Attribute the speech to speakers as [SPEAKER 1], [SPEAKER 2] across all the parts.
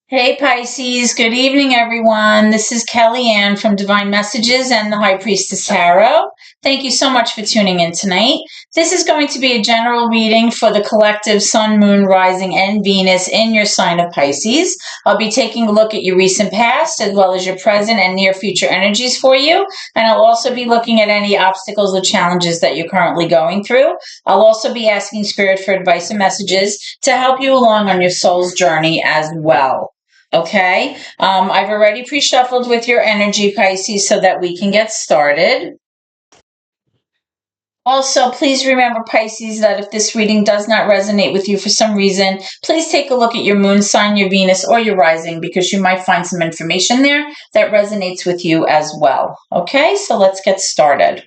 [SPEAKER 1] Hey Pisces, good evening everyone. This is Kelly Ann from Divine Messages and the High Priestess Tarot. Thank you so much for tuning in tonight. This is going to be a general reading for the collective Sun, Moon, Rising, and Venus in your sign of Pisces. I'll be taking a look at your recent past as well as your present and near future energies for you. And I'll also be looking at any obstacles or challenges that you're currently going through. I'll also be asking Spirit for advice and messages to help you along on your soul's journey as well. Okay, I've already pre-shuffled with your energy, Pisces, so that we can get started. Also, please remember, Pisces, that if this reading does not resonate with you for some reason, please take a look at your moon sign, your Venus, or your rising, because you might find some information there that resonates with you as well. Okay, so let's get started.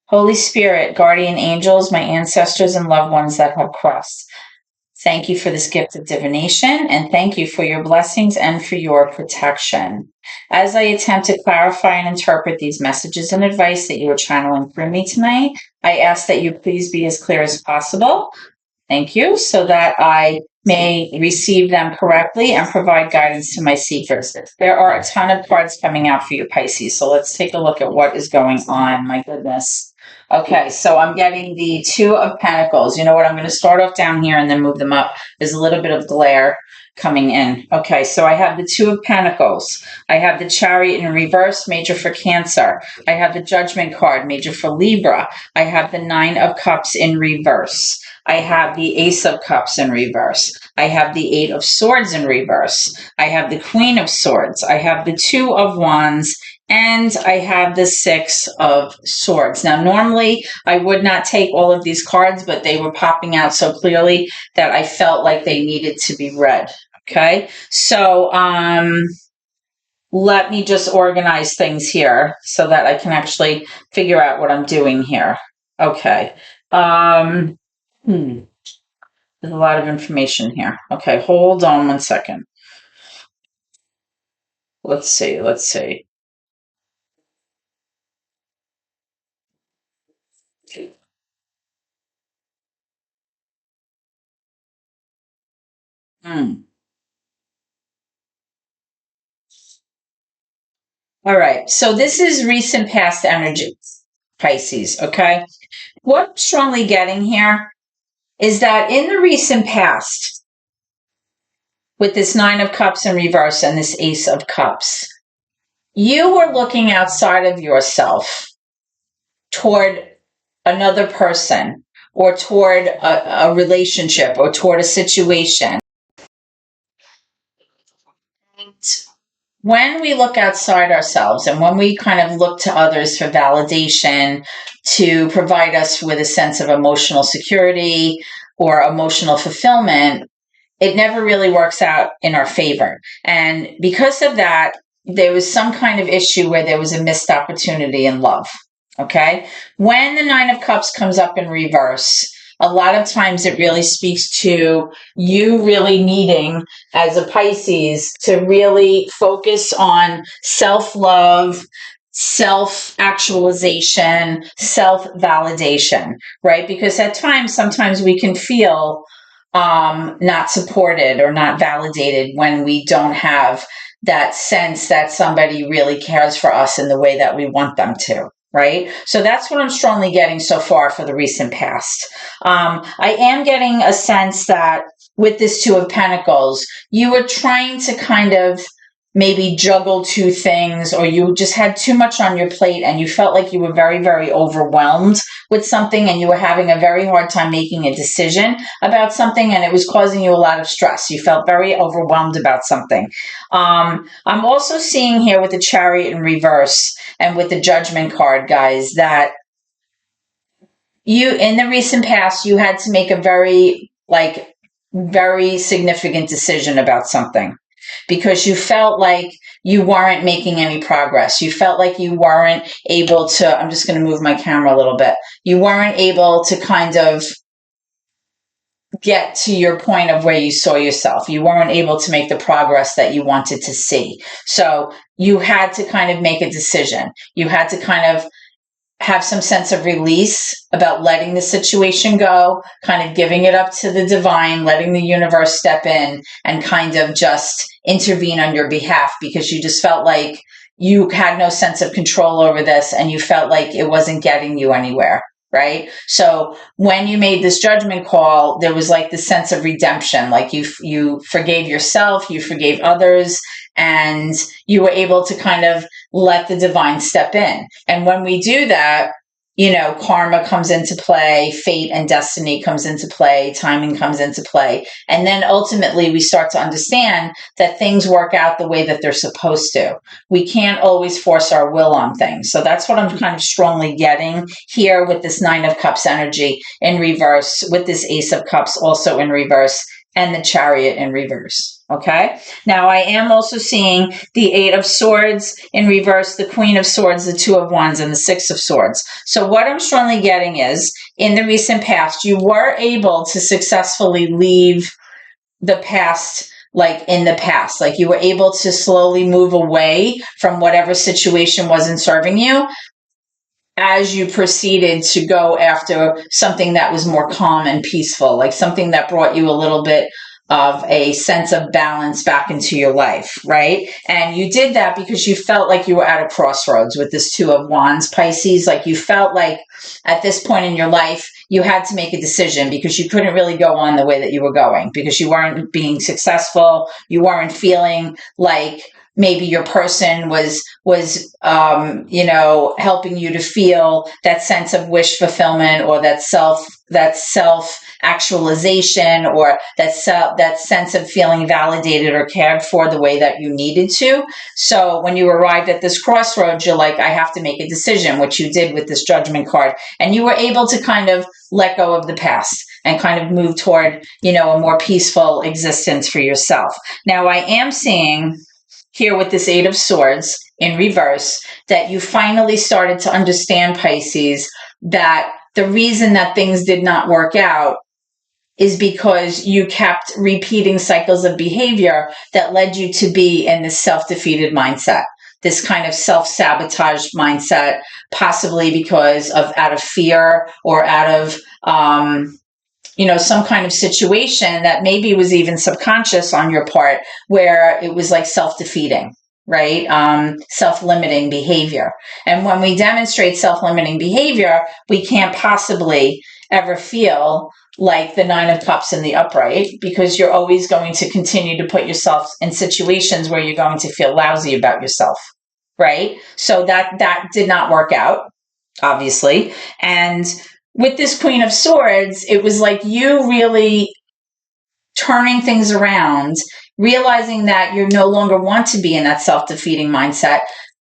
[SPEAKER 1] Holy Spirit, guardian angels, my ancestors and loved ones that have crossed. Thank you for this gift of divination, and thank you for your blessings and for your protection. As I attempt to clarify and interpret these messages and advice that you are channeling through me tonight, I ask that you please be as clear as possible. Thank you, so that I may receive them correctly and provide guidance to my seekers. There are a ton of cards coming out for you, Pisces, so let's take a look at what is going on. My goodness. Okay, so I'm getting the Two of Pentacles. You know what? I'm going to start off down here and then move them up. There's a little bit of glare coming in. Okay, so I have the Two of Pentacles. I have the Chariot in reverse, major for Cancer. I have the Judgment card, major for Libra. I have the Nine of Cups in reverse. I have the Ace of Cups in reverse. I have the Eight of Swords in reverse. I have the Queen of Swords. I have the Two of Wands. And I have the Six of Swords. Now, normally I would not take all of these cards, but they were popping out so clearly that I felt like they needed to be read. Okay, so let me just organize things here so that I can actually figure out what I'm doing here. Okay. There's a lot of information here. Okay, hold on one second. Let's see. All right, so this is recent past energy, Pisces, okay? What I'm strongly getting here is that in the recent past, with this Nine of Cups in reverse and this Ace of Cups, you were looking outside of yourself toward another person or toward a relationship or toward a situation. When we look outside ourselves and when we kind of look to others for validation to provide us with a sense of emotional security or emotional fulfillment, it never really works out in our favor. And because of that, there was some kind of issue where there was a missed opportunity in love. Okay. When the Nine of Cups comes up in reverse, a lot of times it really speaks to you really needing, as a Pisces, to really focus on self-love, self-actualization, self-validation, right? Because at times, sometimes we can feel not supported or not validated when we don't have that sense that somebody really cares for us in the way that we want them to. Right? So that's what I'm strongly getting so far for the recent past. I am getting a sense that with this Two of Pentacles, you were trying to kind of maybe juggle two things, or you just had too much on your plate and you felt like you were very, very overwhelmed with something and you were having a very hard time making a decision about something and it was causing you a lot of stress. You felt very overwhelmed about something. I'm also seeing here with the Chariot in reverse and with the Judgment card, guys, that you, in the recent past, you had to make a very significant decision about something because you felt like you weren't making any progress. You felt like you weren't able to, I'm just going to move my camera a little bit. You weren't able to kind of get to your point of where you saw yourself. You weren't able to make the progress that you wanted to see. So you had to kind of make a decision. You had to kind of have some sense of release about letting the situation go, kind of giving it up to the divine, letting the universe step in and kind of just intervene on your behalf, because you just felt like you had no sense of control over this and you felt like it wasn't getting you anywhere. Right. So when you made this judgment call, there was like this sense of redemption, like you forgave yourself, you forgave others, and you were able to kind of let the divine step in. And when we do that, karma comes into play, fate and destiny comes into play, timing comes into play. And then ultimately we start to understand that things work out the way that they're supposed to. We can't always force our will on things. So that's what I'm kind of strongly getting here with this Nine of Cups energy in reverse, with this Ace of Cups also in reverse, and the Chariot in reverse. Okay. Now I am also seeing the Eight of Swords in reverse, the Queen of Swords, the Two of Wands, and the Six of Swords. So what I'm strongly getting is, in the recent past, you were able to successfully leave the past, like in the past, like you were able to slowly move away from whatever situation wasn't serving you, as you proceeded to go after something that was more calm and peaceful, like something that brought you a little bit of a sense of balance back into your life, right? And you did that because you felt like you were at a crossroads with this Two of Wands, Pisces. Like you felt like at this point in your life, you had to make a decision because you couldn't really go on the way that you were going, because you weren't being successful. You weren't feeling like maybe your person was helping you to feel that sense of wish fulfillment, or that self actualization, or that sense of feeling validated or cared for the way that you needed to. So when you arrived at this crossroads, you're like, I have to make a decision, which you did with this Judgment card, and you were able to kind of let go of the past and kind of move toward, a more peaceful existence for yourself. Now I am seeing here with this Eight of Swords in reverse that you finally started to understand, Pisces, that the reason that things did not work out is because you kept repeating cycles of behavior that led you to be in this self-defeated mindset, this kind of self-sabotage mindset, possibly because of out of fear or out of some kind of situation that maybe was even subconscious on your part, where it was like self-defeating, right? Self-limiting behavior. And when we demonstrate self-limiting behavior, we can't possibly ever feel like the Nine of Cups in the upright, because you're always going to continue to put yourself in situations where you're going to feel lousy about yourself, right? So that did not work out, obviously. And with this Queen of Swords, it was like you really turning things around, realizing that you no longer want to be in that self-defeating mindset,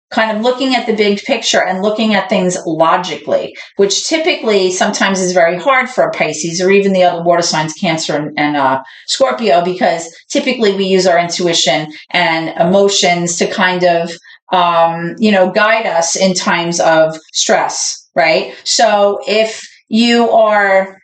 [SPEAKER 1] kind of looking at the big picture and looking at things logically, which typically sometimes is very hard for a Pisces, or even the other water signs, Cancer and Scorpio, because typically we use our intuition and emotions to kind of, guide us in times of stress, right? So if you are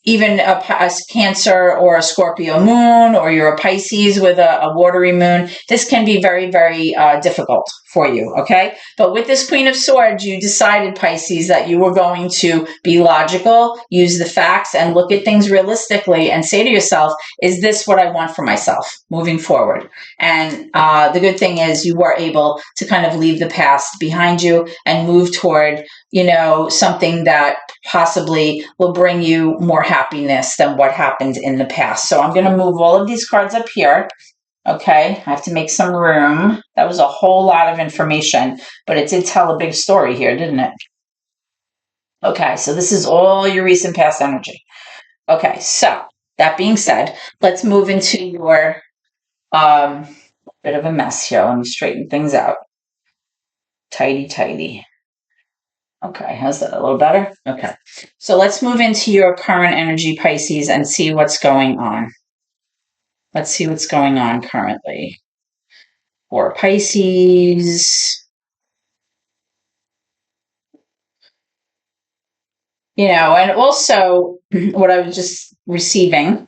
[SPEAKER 1] even a Cancer or a Scorpio moon, or you're a Pisces with a watery moon, this can be very, very difficult for you, okay? But with this Queen of Swords, you decided, Pisces, that you were going to be logical, use the facts, and look at things realistically and say to yourself, is this what I want for myself moving forward? And the good thing is you were able to kind of leave the past behind you and move toward, something that possibly will bring you more happiness than what happened in the past. So I'm going to move all of these cards up here. Okay, I have to make some room. That was a whole lot of information, but it did tell a big story here, didn't it? Okay, so this is all your recent past energy. Okay, so that being said, let's move into your bit of a mess here. Let me straighten things out. Tidy. Okay, how's that? A little better? Okay. So let's move into your current energy, Pisces, and see what's going on. Let's see what's going on currently for Pisces. And also what I was just receiving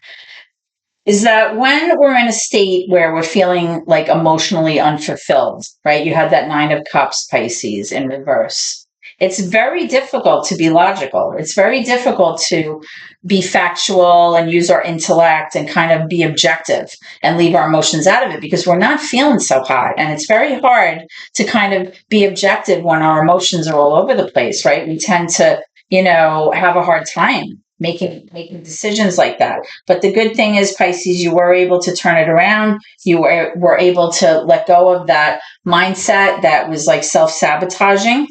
[SPEAKER 1] is that when we're in a state where we're feeling like emotionally unfulfilled, right? You had that Nine of Cups, Pisces, in reverse. It's very difficult to be logical. It's very difficult to be factual and use our intellect and kind of be objective and leave our emotions out of it because we're not feeling so hot. And it's very hard to kind of be objective when our emotions are all over the place, right? We tend to, have a hard time making decisions like that. But the good thing is, Pisces, you were able to turn it around. You were able to let go of that mindset that was like self-sabotaging,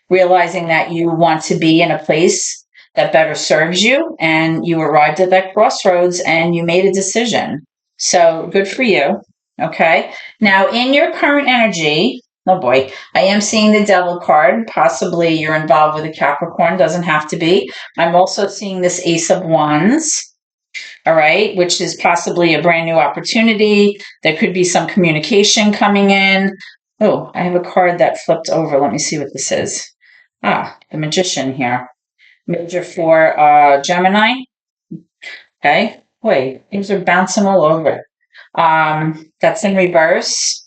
[SPEAKER 1] realizing that you want to be in a place that better serves you, and you arrived at that crossroads and you made a decision. So good for you. Okay. Now, in your current energy, oh boy, I am seeing the Devil card. Possibly you're involved with a Capricorn, doesn't have to be. I'm also seeing this Ace of Wands. All right, which is possibly a brand new opportunity. There could be some communication coming in. Oh, I have a card that flipped over. Let me see what this is. The Magician here. Major for Gemini. Okay. Wait, things are bouncing all over. That's in reverse.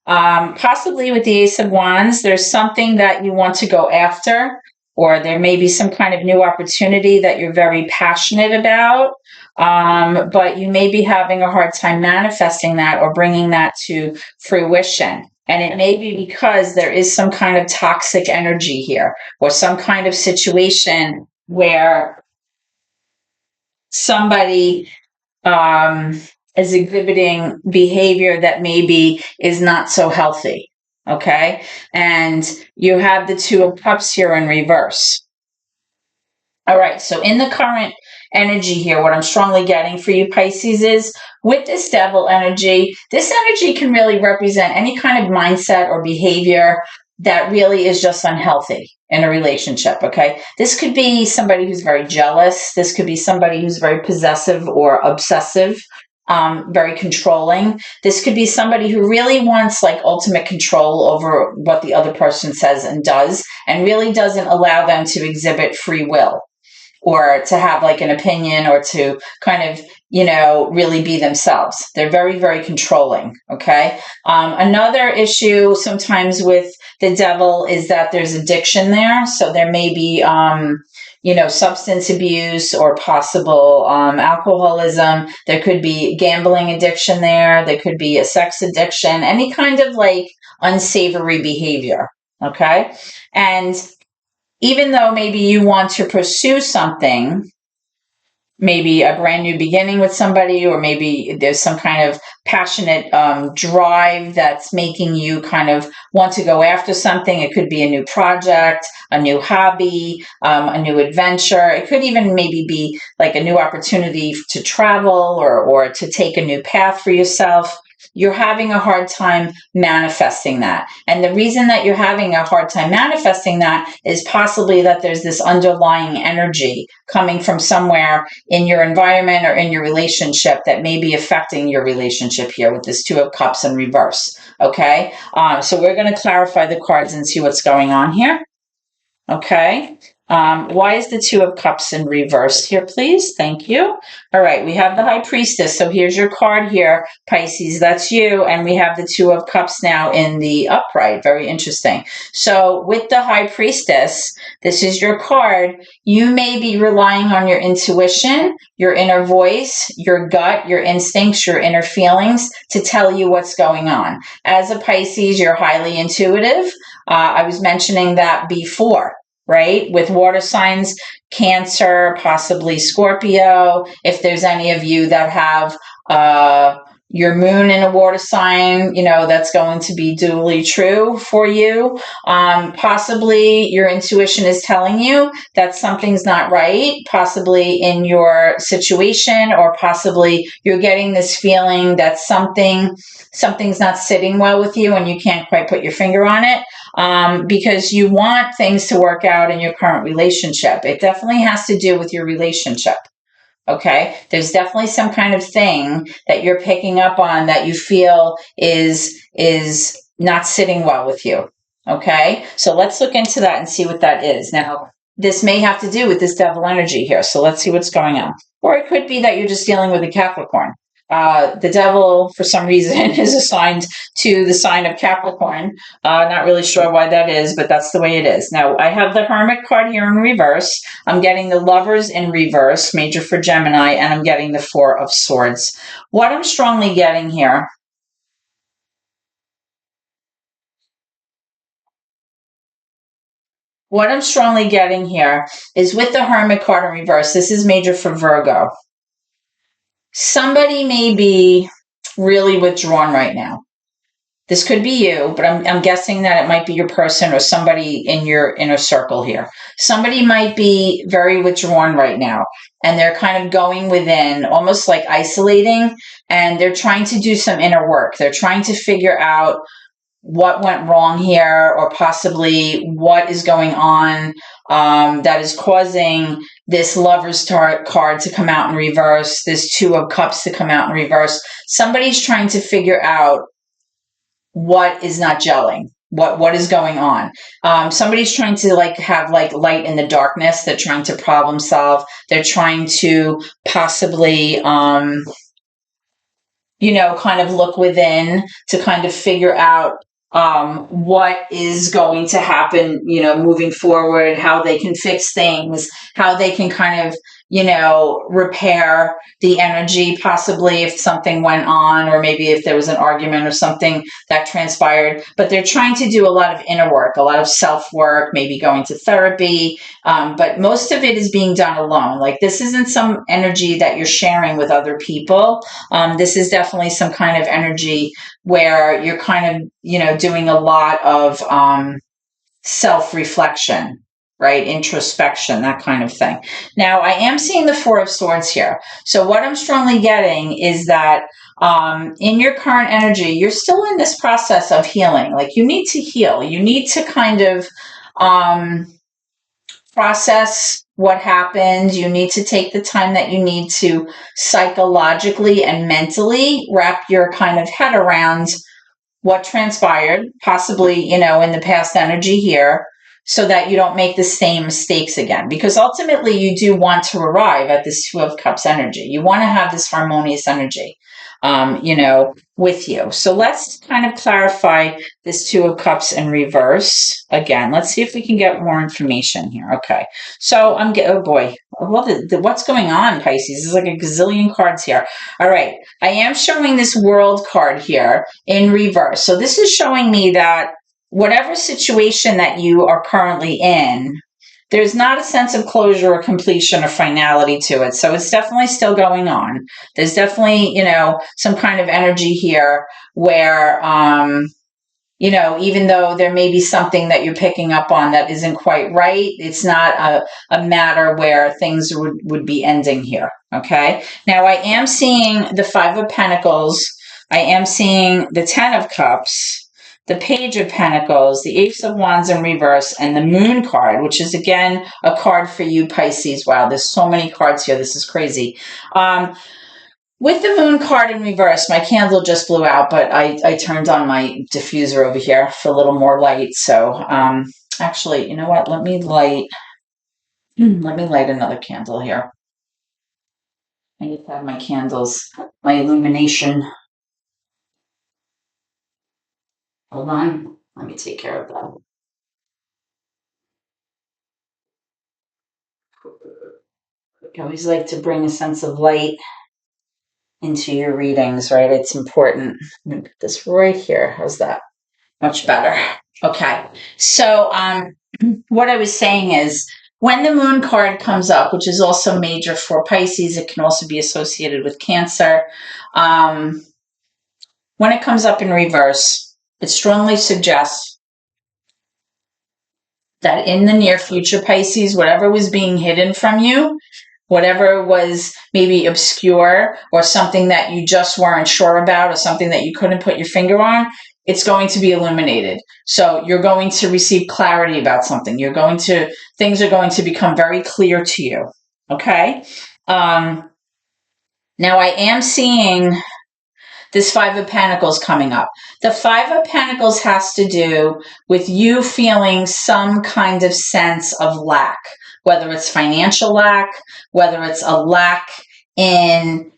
[SPEAKER 1] Possibly with the Ace of Wands, there's something that you want to go after, or there may be some kind of new opportunity that you're very passionate about, but you may be having a hard time manifesting that or bringing that to fruition. And it may be because there is some kind of toxic energy here, or some kind of situation where somebody is exhibiting behavior that maybe is not so healthy. Okay. And you have the Two of Cups here in reverse. All right. So in the current energy here, what I'm strongly getting for you, Pisces, is with this Devil energy, this energy can really represent any kind of mindset or behavior that really is just unhealthy in a relationship. Okay. This could be somebody who's very jealous. This could be somebody who's very possessive or obsessive. Very controlling. This could be somebody who really wants like ultimate control over what the other person says and does, and really doesn't allow them to exhibit free will or to have like an opinion or to kind of, really be themselves. They're very, very controlling. Okay. Another issue sometimes with the Devil is that there's addiction there. So there may be, substance abuse or possible alcoholism. There could be gambling addiction there. There could be a sex addiction, any kind of like unsavory behavior. Okay. And even though maybe you want to pursue something, maybe a brand new beginning with somebody, or maybe there's some kind of passionate drive that's making you kind of want to go after something. It could be a new project, a new hobby, a new adventure. It could even maybe be like a new opportunity to travel or to take a new path for yourself. You're having a hard time manifesting that. And the reason that you're having a hard time manifesting that is possibly that there's this underlying energy coming from somewhere in your environment or in your relationship that may be affecting your relationship here with this Two of Cups in reverse. Okay. So we're going to clarify the cards and see what's going on here. Okay. Why is the Two of Cups in reverse here, please? Thank you. All right, we have the High Priestess. So here's your card here, Pisces. That's you. And we have the Two of Cups now in the upright. Very interesting. So with the High Priestess, this is your card. You may be relying on your intuition, your inner voice, your gut, your instincts, your inner feelings to tell you what's going on. As a Pisces, you're highly intuitive. I was mentioning that before. Right? With water signs, Cancer, possibly Scorpio. If there's any of you that have your moon in a water sign, that's going to be dually true for you. Possibly your intuition is telling you that something's not right, possibly in your situation, or possibly you're getting this feeling that something's not sitting well with you and you can't quite put your finger on it. Because you want things to work out in your current relationship. It definitely has to do with your relationship. Okay. There's definitely some kind of thing that you're picking up on that you feel is not sitting well with you. Okay. So let's look into that and see what that is. Now, this may have to do with this Devil energy here. So let's see what's going on. Or it could be that you're just dealing with a Capricorn. The devil, for some reason, is assigned to the sign of Capricorn. Not really sure why that is, but that's the way it is. Now, I have the Hermit card here in reverse. I'm getting the Lovers in reverse, major for Gemini, and I'm getting the Four of Swords. What I'm strongly getting here, is with the Hermit card in reverse. This is major for Virgo. Somebody may be really withdrawn right now. This could be you, but I'm guessing that it might be your person or somebody in your inner circle here. Somebody might be very withdrawn right now, and they're kind of going within, almost like isolating, and they're trying to do some inner work. They're trying to figure out what went wrong here, or possibly what is going on that is causing this Lover's card to come out in reverse, this Two of Cups to come out in reverse. Somebody's trying to figure out what is not gelling, what is going on. Somebody's trying to have light in the darkness. They're trying to problem solve. They're trying to possibly kind of look within to kind of figure out what is going to happen, moving forward, how they can fix things, how they can kind of, repair the energy, possibly if something went on, or maybe if there was an argument or something that transpired. But they're trying to do a lot of inner work, a lot of self-work, maybe going to therapy. But most of it is being done alone. Like, this isn't some energy that you're sharing with other people. This is definitely some kind of energy where you're kind of, doing a lot of self-reflection, right? Introspection, that kind of thing. Now, I am seeing the Four of Swords here. So what I'm strongly getting is that in your current energy, you're still in this process of healing. Like, you need to heal. You need to kind of process what happened. You need to take the time that you need to psychologically and mentally wrap your kind of head around what transpired, possibly, in the past energy here, so that you don't make the same mistakes again. Because ultimately, you do want to arrive at this Two of Cups energy. You want to have this harmonious energy, with you. So let's kind of clarify this Two of Cups in reverse again. Let's see if we can get more information here. Okay. So oh boy. Well, what's going on, Pisces? There's like a gazillion cards here. All right. I am showing this World card here in reverse. So this is showing me that whatever situation that you are currently in, there's not a sense of closure or completion or finality to it. So it's definitely still going on. There's definitely, some kind of energy here where, even though there may be something that you're picking up on that isn't quite right, it's not a matter where things would be ending here. Okay. Now, I am seeing the Five of Pentacles. I am seeing the Ten of Cups, the Page of Pentacles, the Ace of Wands in reverse, and the Moon card, which is, again, a card for you, Pisces. Wow, there's so many cards here. This is crazy. With the Moon card in reverse, my candle just blew out, but I turned on my diffuser over here for a little more light. So actually, you know what? Let me light another candle here. I need to have my candles, my illumination. Hold on. Let me take care of that. I always like to bring a sense of light into your readings, right? It's important. I'm going to put this right here. How's that? Much better. Okay. So what I was saying is, when the Moon card comes up, which is also major for Pisces, it can also be associated with Cancer. When it comes up in reverse, it strongly suggests that in the near future, Pisces, whatever was being hidden from you, whatever was maybe obscure or something that you just weren't sure about or something that you couldn't put your finger on, it's going to be illuminated. So you're going to receive clarity about something. Things are going to become very clear to you. Okay. Now I am seeing this Five of Pentacles coming up. The Five of Pentacles has to do with you feeling some kind of sense of lack, whether it's financial lack, whether it's a lack in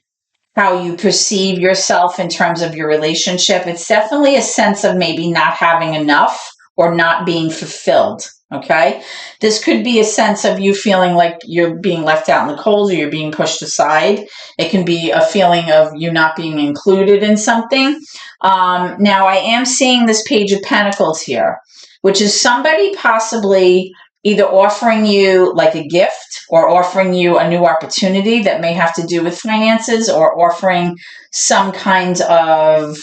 [SPEAKER 1] how you perceive yourself in terms of your relationship. It's definitely a sense of maybe not having enough or not being fulfilled. Okay. This could be a sense of you feeling like you're being left out in the cold or you're being pushed aside. It can be a feeling of you not being included in something. Now, I am seeing this Page of Pentacles here, which is somebody possibly either offering you like a gift or offering you a new opportunity that may have to do with finances, or offering some kind of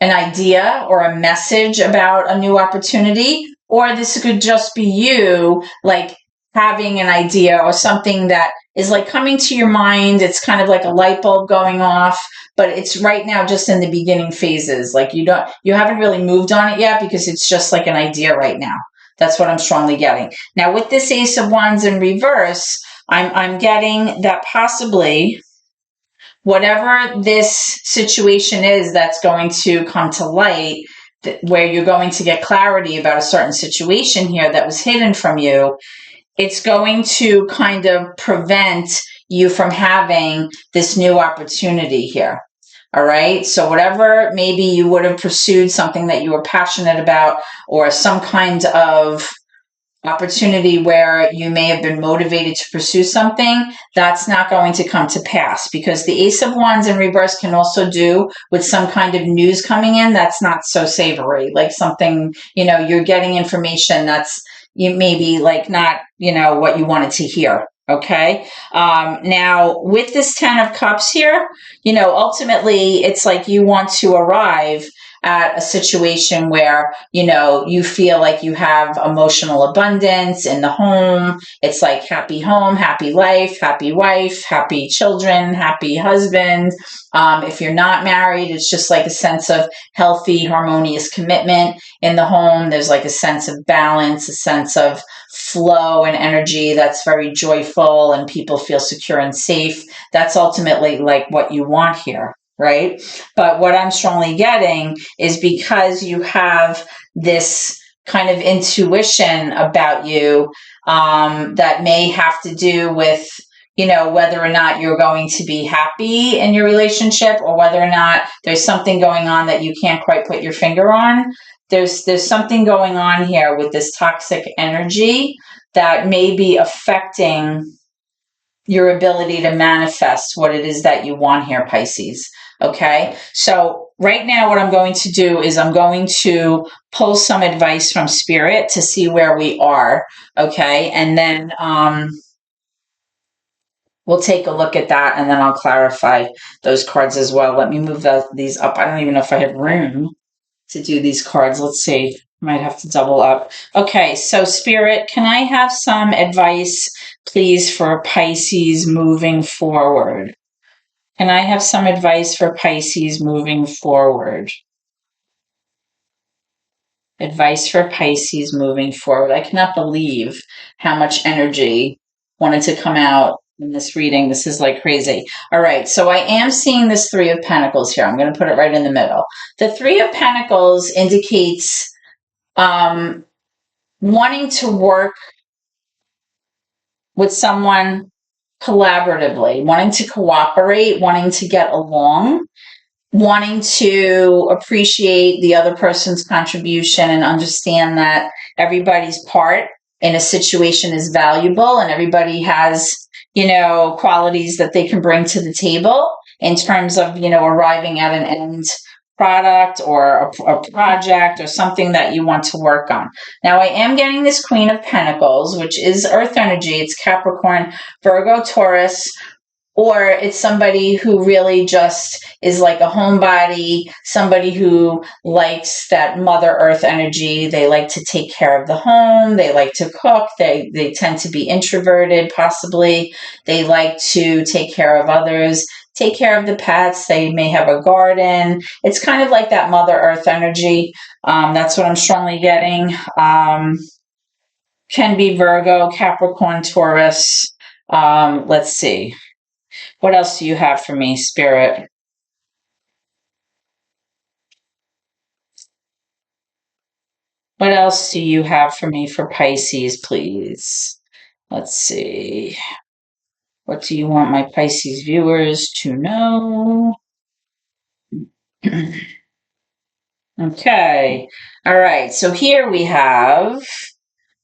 [SPEAKER 1] an idea or a message about a new opportunity. Or this could just be you like having an idea or something that is like coming to your mind. It's kind of like a light bulb going off, but it's right now just in the beginning phases. Like you haven't really moved on it yet because it's just like an idea right now. That's what I'm strongly getting. Now with this Ace of Wands in reverse, I'm getting that possibly whatever this situation is that's going to come to light, where you're going to get clarity about a certain situation here that was hidden from you, it's going to kind of prevent you from having this new opportunity here. All right. So whatever, maybe you would have pursued something that you were passionate about, or some kind of opportunity where you may have been motivated to pursue something, that's not going to come to pass, because the Ace of Wands in reverse can also do with some kind of news coming in that's not so savory, like something, you're getting information that's you maybe like not, what you wanted to hear. Okay. Now with this 10 of Cups here, ultimately it's like you want to arrive at a situation where, you feel like you have emotional abundance in the home. It's like happy home, happy life, happy wife, happy children, happy husband. If you're not married, it's just like a sense of healthy, harmonious commitment in the home. There's like a sense of balance, a sense of flow and energy that's very joyful, and people feel secure and safe. That's ultimately like what you want here. Right. But what I'm strongly getting is because you have this kind of intuition about you, that may have to do with, whether or not you're going to be happy in your relationship, or whether or not there's something going on that you can't quite put your finger on. There's something going on here with this toxic energy that may be affecting your ability to manifest what it is that you want here, Pisces. Okay. So right now what I'm going to do is I'm going to pull some advice from Spirit to see where we are. Okay. And then, we'll take a look at that, and then I'll clarify those cards as well. Let me move these up. I don't even know if I have room to do these cards. Let's see. Might have to double up. Okay, so Spirit, can I have some advice, please, for Pisces moving forward? Can I have some advice for Pisces moving forward? Advice for Pisces moving forward. I cannot believe how much energy wanted to come out in this reading. This is like crazy. All right, so I am seeing this Three of Pentacles here. I'm going to put it right in the middle. The Three of Pentacles indicates wanting to work with someone collaboratively, wanting to cooperate, wanting to get along, wanting to appreciate the other person's contribution and understand that everybody's part in a situation is valuable, and everybody has, qualities that they can bring to the table in terms of, arriving at an end product or a project or something that you want to work on. Now, I am getting this Queen of Pentacles, which is earth energy. It's Capricorn, Virgo, Taurus, or it's somebody who really just is like a homebody, somebody who likes that Mother Earth energy. They like to take care of the home. They like to cook. They tend to be introverted, possibly. They like to take care of others, take care of the pets. They may have a garden. It's kind of like that Mother Earth energy. That's what I'm strongly getting. Can be Virgo, Capricorn, Taurus. Let's see. What else do you have for me, Spirit? What else do you have for me for Pisces, please? Let's see. What do you want my Pisces viewers to know? Okay. All right. So here we have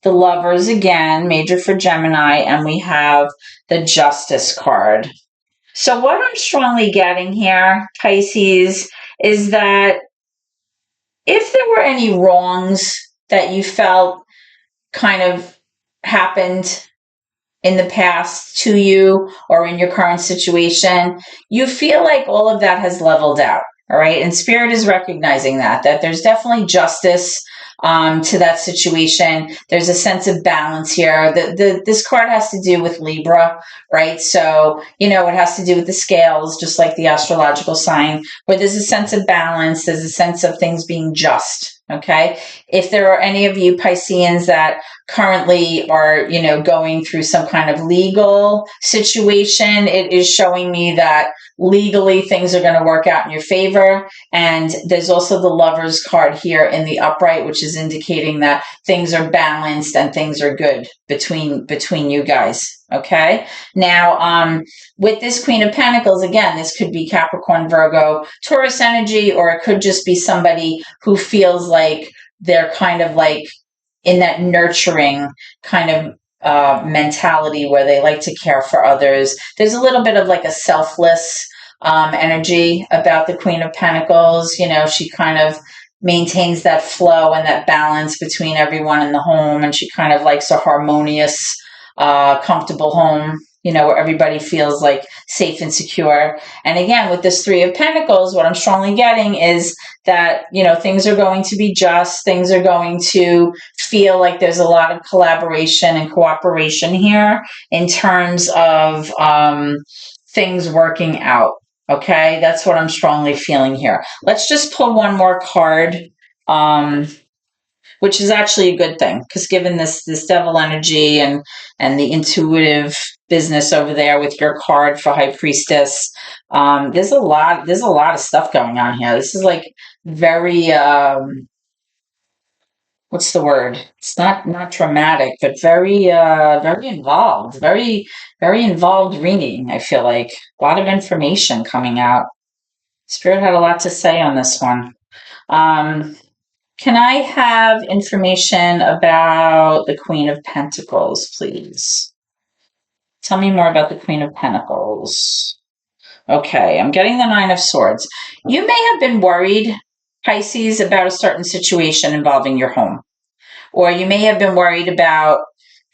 [SPEAKER 1] the Lovers again, major for Gemini, and we have the Justice card. So what I'm strongly getting here, Pisces, is that if there were any wrongs that you felt kind of happened in the past to you or in your current situation, you feel like all of that has leveled out. All right. And Spirit is recognizing that there's definitely justice to that situation. There's a sense of balance here. This card has to do with Libra, right? So, it has to do with the scales, just like the astrological sign, where there's a sense of balance. There's a sense of things being just. Okay. If there are any of you Pisceans that currently are, going through some kind of legal situation, it is showing me that legally things are going to work out in your favor. And there's also the Lovers card here in the upright, which is indicating that things are balanced and things are good between you guys. Okay. Now, with this Queen of Pentacles, again, this could be Capricorn, Virgo, Taurus energy, or it could just be somebody who feels like they're kind of like in that nurturing kind of mentality where they like to care for others. There's a little bit of like a selfless energy about the Queen of Pentacles. She kind of maintains that flow and that balance between everyone in the home, and she kind of likes a harmonious, comfortable home, where everybody feels like safe and secure. And again, with this Three of Pentacles, what I'm strongly getting is that, things are going to be just, things are going to feel like there's a lot of collaboration and cooperation here in terms of things working out. Okay, that's what I'm strongly feeling here. Let's just pull one more card, which is actually a good thing, because given this devil energy and the intuitive business over there with your card for High Priestess, there's a lot of stuff going on here. This is like very what's the word? It's not dramatic, but very very involved, very involved reading. I feel like a lot of information coming out. Spirit had a lot to say on this one. Can I have information about the Queen of Pentacles, please? Tell me more about the Queen of Pentacles. Okay, I'm getting the Nine of Swords. You may have been worried, Pisces, about a certain situation involving your home. Or you may have been worried about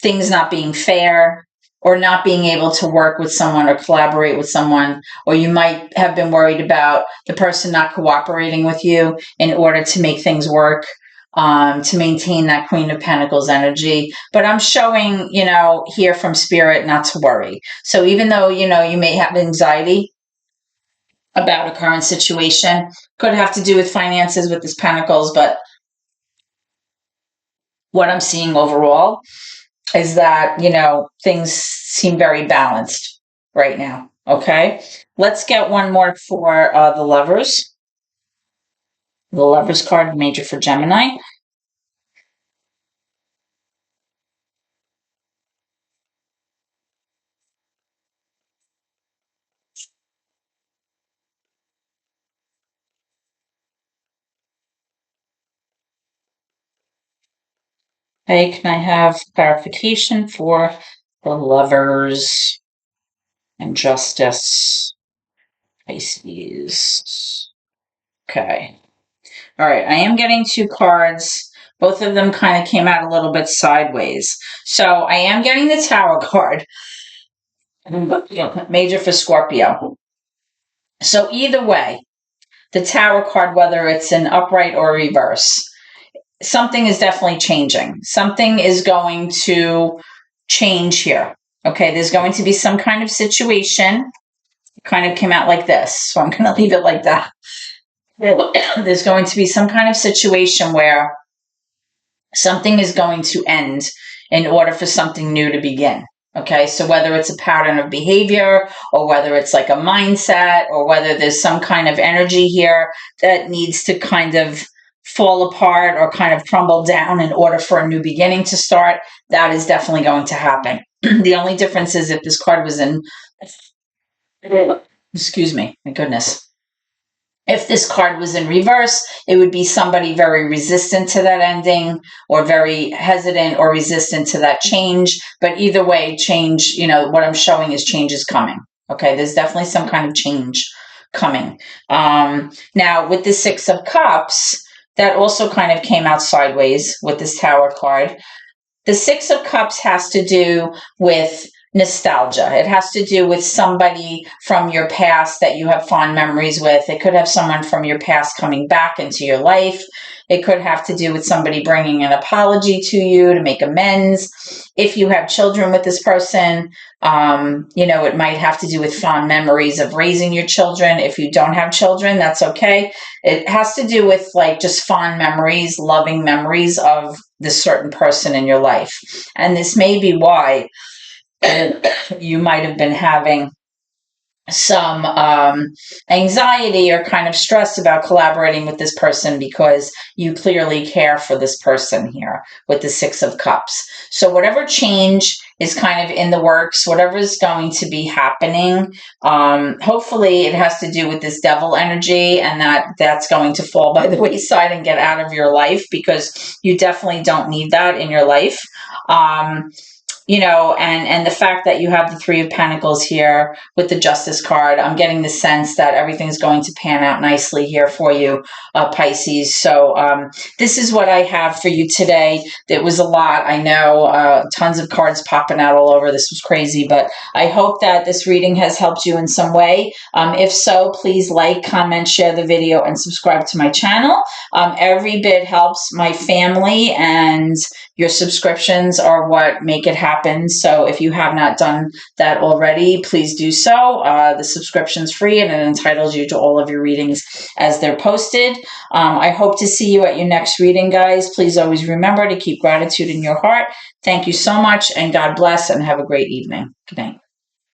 [SPEAKER 1] things not being fair, or not being able to work with someone or collaborate with someone. Or you might have been worried about the person not cooperating with you in order to make things work, to maintain that Queen of Pentacles energy. But I'm showing, here from Spirit not to worry. So even though, you may have anxiety about a current situation, could have to do with finances with this Pentacles, but what I'm seeing overall is that, things seem very balanced right now. Okay. Let's get one more for the Lovers. The Lovers card, major for Gemini. Hey, can I have clarification for the Lovers and Justice, Pisces? Okay. All right. I am getting two cards. Both of them kind of came out a little bit sideways. So I am getting the Tower card, major for Scorpio. So either way, the Tower card, whether it's an upright or reverse, something is definitely changing. Something is going to change here. Okay, there's going to be some kind of situation. It kind of came out like this, so I'm going to leave it like that. There's going to be some kind of situation where something is going to end in order for something new to begin. Okay, so whether it's a pattern of behavior, or whether it's like a mindset, or whether there's some kind of energy here that needs to kind of fall apart or kind of crumble down in order for a new beginning to start, that is definitely going to happen. The only difference is if this card was in, excuse me, my goodness. If this card was in reverse, it would be somebody very resistant to that ending or very hesitant or resistant to that change. But either way, change, what I'm showing is change is coming. Okay, there's definitely some kind of change coming. Now, with the Six of Cups, that also kind of came out sideways with this Tower card. The Six of Cups has to do with nostalgia. It has to do with somebody from your past that you have fond memories with. It could have someone from your past coming back into your life. It could have to do with somebody bringing an apology to you to make amends. If you have children with this person, it might have to do with fond memories of raising your children. If you don't have children, that's okay. It has to do with like just fond memories, loving memories of this certain person in your life. And this may be why you might have been having some anxiety or kind of stress about collaborating with this person because you clearly care for this person here with the Six of Cups. So whatever change is kind of in the works, whatever is going to be happening, hopefully it has to do with this devil energy, and that's going to fall by the wayside and get out of your life because you definitely don't need that in your life. And the fact that you have the Three of Pentacles here with the Justice card, I'm getting the sense that everything's going to pan out nicely here for you, Pisces. So this is what I have for you today. It was a lot, I know, tons of cards popping out all over. This was crazy, but I hope that this reading has helped you in some way. If so, please like, comment, share the video, and subscribe to my channel. Every bit helps my family, and your subscriptions are what make it happen. So if you have not done that already, please do so. The subscription's free and it entitles you to all of your readings as they're posted. I hope to see you at your next reading, guys. Please always remember to keep gratitude in your heart. Thank you so much, and God bless, and have a great evening. Good night.